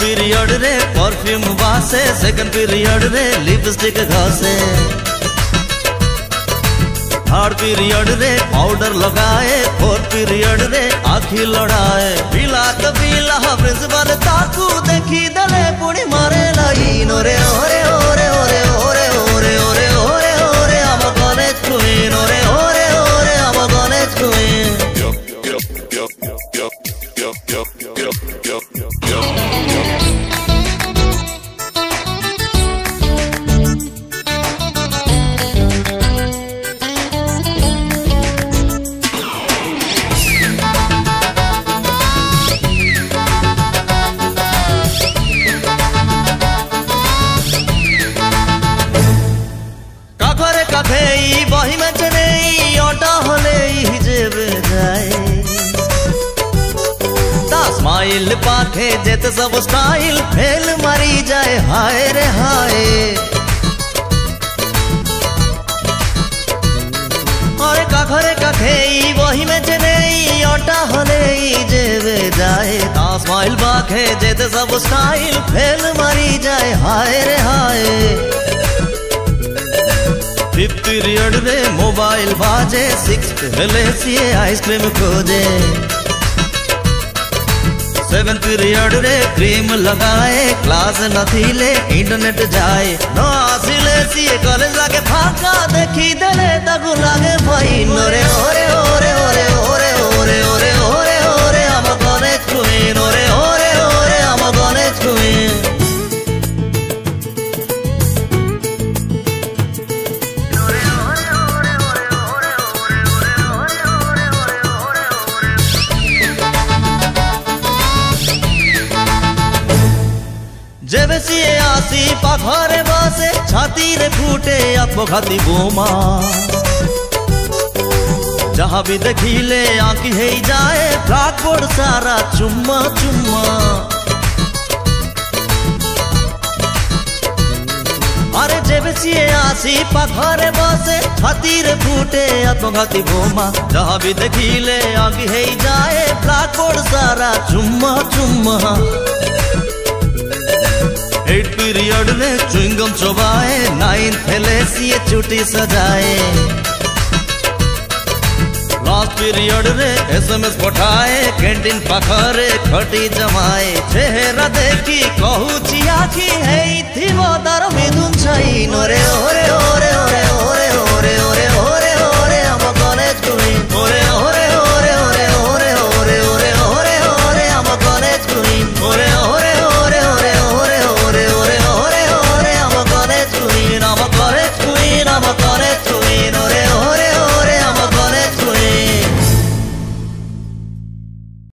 Period रे perfume बासे, second period रे लिपस्टिक घसे, थर्ड पीरियड रे पाउडर लगाए, फोर्थ पीरियड रे आखी लड़ाए। पिला तो पिला प्रिंसिपल ताकू देखी दले पुणी मारे लाइन ओरे ओरे ओरे ओरे ओरे ओरे ओरे ओरे ओरे आम कॉलेज क्वीन ओरे ओरे ओरे आम कॉलेज क्वीन। बही में चने ओटा हले जेबे जाए, ता स्माइल पाखे जेते सब स्टाइल फेल मारी जाए। हाय रे हाय अरे काखरे काखे बही में चने ओटा हले जेबे जाए, ता स्माइल पाखे जेते सब स्टाइल फेल मारी जाए। हाय रे हाय फिफ्थ पीरियड रे मोबाइल बाजे, सिक्स्थ हेले सीए आइसक्रीम खोजे, सेवेंथ पीरियड रे क्रीम लगाए, क्लास नथीले इंटरनेट जाए। न आसिले सीए कॉलेज लागे फाका देखी देले तगु लागे फाइन ओरे ओरे ओरे ओरे ओरे ओरे ओरे ओरे ओरे आम कॉलेज क्वीन ओरे ओरे ओरे आम कॉलेज क्वीन। जेबे सीए आसी पाखरे बसे, छाती रे फूटे अपघाती बोमा, जहाँ भी देखिले आंकी है जाए, ब्लैकबोर्ड सारा चुम्मा चुम्मा। अरे जेबे सीए आसी पाखरे बसे, छाती रे फूटे अपघाती बोमा, जहाँ भी देखिले आंकी है जाए, ब्लैकबोर्ड सारा चुम्मा चुम्मा। एट पीरियड ने च्युइंगम चबाए, नाइन्थ हेले सीए चुटी सजाए, लास्ट पीरियड रे एसएमएस पठाए, कैंटीन पाखरे खटी जमाए। चेहरा देखी कहू चिया की है थी वो दर मिदुन छाई ओरे ओरे ओरे ओरे